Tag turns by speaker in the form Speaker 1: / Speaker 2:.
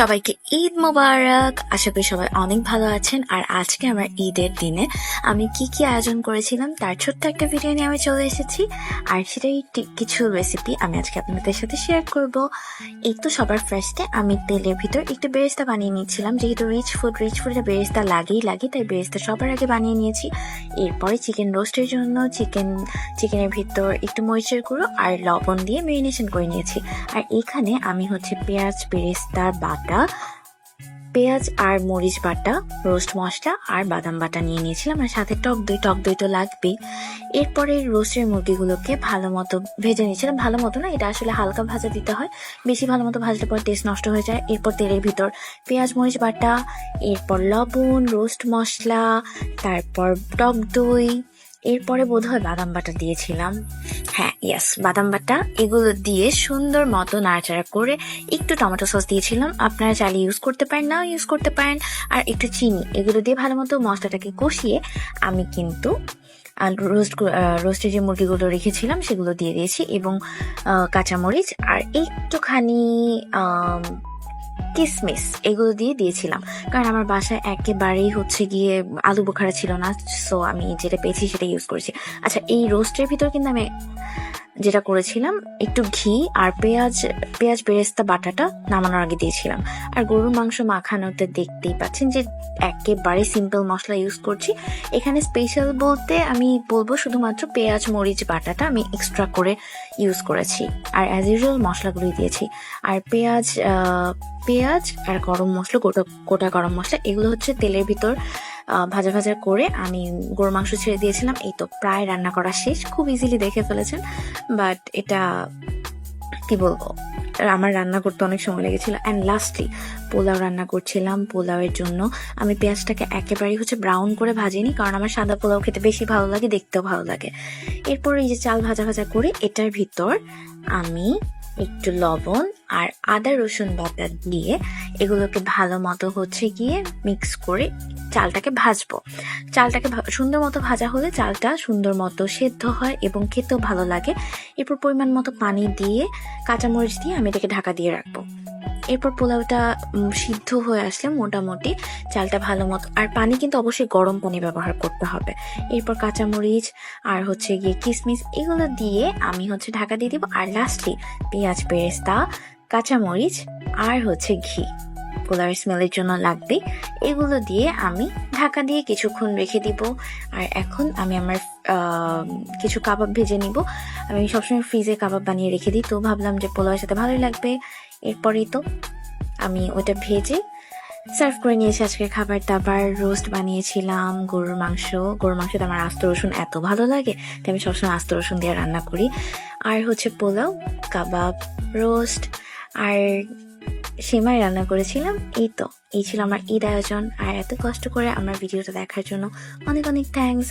Speaker 1: সবাইকে ঈদ মোবারক। আশা করি সবাই অনেক ভালো আছেন। আর আজকে আমার ঈদের দিনে আমি কি কি আয়োজন করেছিলাম তার ছোট্ট একটা ভিডিও নিয়ে আমি চলে এসেছি। আর সেটাই কিছু রেসিপি আমি আজকে আপনাদের সাথে শেয়ার করব। এই তো সবার ফার্স্টে আমি তেলের ভিতর একটু বেরেস্তা বানিয়ে নিয়েছিলাম, যেহেতু রিচ ফুডে বেরেস্তা লাগে, তাই বেরেস্তা সবার আগে বানিয়ে নিয়েছি। এরপরে চিকেন রোস্টের জন্য চিকেনের ভিতর একটু মরিচের গুঁড়ো আর লবণ দিয়ে মেরিনেশন করে নিয়েছি। আর এখানে আমি পেঁয়াজ বেরেস্তার বাটা, পেঁয়াজ আর মরিচ বাটা, রোস্ট মশলা আর বাদাম বাটা নিয়ে নিয়েছিলাম। আর সাথে টক দই তো লাগবেই। এরপরে রোস্টের মুরগিগুলোকে ভালো মতো ভেজে নিয়েছিলাম। ভালো মতো না, এটা আসলে হালকা ভাজা দিতে হয়, বেশি ভালো মতো ভাজলে পর টেস্ট নষ্ট হয়ে যায়। এরপর তেলের ভিতর পেঁয়াজ মরিচ বাটা, এরপর লবণ, রোস্ট মশলা, তারপর টক দই, এরপরে বোধহয় বাদাম বাটা দিয়েছিলাম। হ্যাঁ, ইয়াস, বাদাম বাটা। এগুলো দিয়ে সুন্দর মতো নাড়াচাড়া করে একটু টমেটো সস দিয়েছিলাম, আপনারা চাইলে ইউজ করতে পারেন, না ইউজ করতে পারেন। আর একটু চিনি, এগুলো দিয়ে ভালো মতো মশলাটাকে কষিয়ে আমি কিন্তু রোস্টে যে মুরগিগুলো রেখেছিলাম সেগুলো দিয়ে দিয়েছি, এবং কাঁচামরিচ আর একটুখানি কিসমিস এগুলো দিয়েছিলাম। কারণ আমার বাসায় একেবারেই গিয়ে আলু বোখারা ছিল না, সো আমি যেটা পেয়েছি সেটা ইউজ করেছি। আচ্ছা, এই রোস্টের ভিতর কিন্তু আমি যেটা করেছিলাম, একটু ঘি আর পেঁয়াজ বেরেস্তা বাটাটা নামানোর আগে দিয়েছিলাম। আর গরুর মাংস মাখানোতে দেখতেই পাচ্ছেন যে একেবারে সিম্পল মশলা ইউজ করছি। এখানে স্পেশাল বলতে আমি বলবো শুধুমাত্র পেঁয়াজ মরিচ বাটাটা আমি এক্সট্রা করে ইউজ করেছি, আর অ্যাজ ইউজুয়াল মশলাগুলোই দিয়েছি। আর পেঁয়াজ আর গরম মশলা, গোটা গরম মশলা, এগুলো তেলের ভিতর ভাজা ভাজা করে আমি গরুর মাংস ছেড়ে দিয়েছিলাম। এই তো প্রায় রান্না করা শেষ, খুব ইজিলি দেখে ফেলেছেন। বাট এটা কি বলবো, আমার রান্না করতে অনেক সময় লেগেছিল। অ্যান্ড লাস্টলি পোলাও রান্না করছিলাম। পোলাওয়ের জন্য আমি পেঁয়াজটাকে একেবারেই ব্রাউন করে ভাজিনি, কারণ আমার সাদা পোলাও খেতে বেশি ভালো লাগে, দেখতেও ভালো লাগে। এরপর এই যে চাল ভাজা ভাজা করে এটার ভিতর আমি একটু লবণ আর আদা রসুন বাটা দিয়ে এগুলোকে ভালো মতো গিয়ে মিক্স করে চালটাকে ভাজবো। চালটাকে সুন্দর মতো ভাজা হলে চালটা সুন্দর মতো সেদ্ধ হয় এবং খেতেও ভালো লাগে। এরপর পরিমাণ মতো পানি দিয়ে কাঁচামরিচ দিয়ে আমি এটাকে ঢাকা দিয়ে রাখবো। এরপর পোলাওটা সিদ্ধ হয়ে আসলে মোটামুটি চালটা ভালো মতো, আর পানি কিন্তু অবশ্যই গরম পানি ব্যবহার করতে হবে। এরপর কাঁচামরিচ আর গিয়ে কিসমিস এগুলো দিয়ে আমি ঢাকা দিয়ে দিব। আর লাস্টলি পেঁয়াজ বেরেস্তা, কাঁচামরিচ আর ঘি, পোলাওয়ের স্মেলের জন্য লাগবে, এগুলো দিয়ে আমি ঢাকা দিয়ে কিছুক্ষণ রেখে দিব। আর এখন আমি আমার কিছু কাবাব ভেজে নিব। আমি সবসময় ফ্রিজে কাবাব বানিয়ে রেখে দিই, তো ভাবলাম যে পোলাওয়ের সাথে ভালোই লাগবে। এরপরেই তো আমি ওটা ভেজে সার্ভ করে নিয়েছি আজকের খাবার দাবার। রোস্ট বানিয়েছিলাম গরুর মাংসতে আমার আস্ত রসুন এত ভালো লাগে, তাই আমি সবসময় আস্ত রসুন দিয়ে রান্না করি। আর পোলাও, কাবাব, রোস্ট আর সেমাই রান্না করেছিলাম। এই ছিল আমার ঈদ আয়োজন। আর এত কষ্ট করে আমার ভিডিওটা দেখার জন্য অনেক অনেক থ্যাঙ্কস।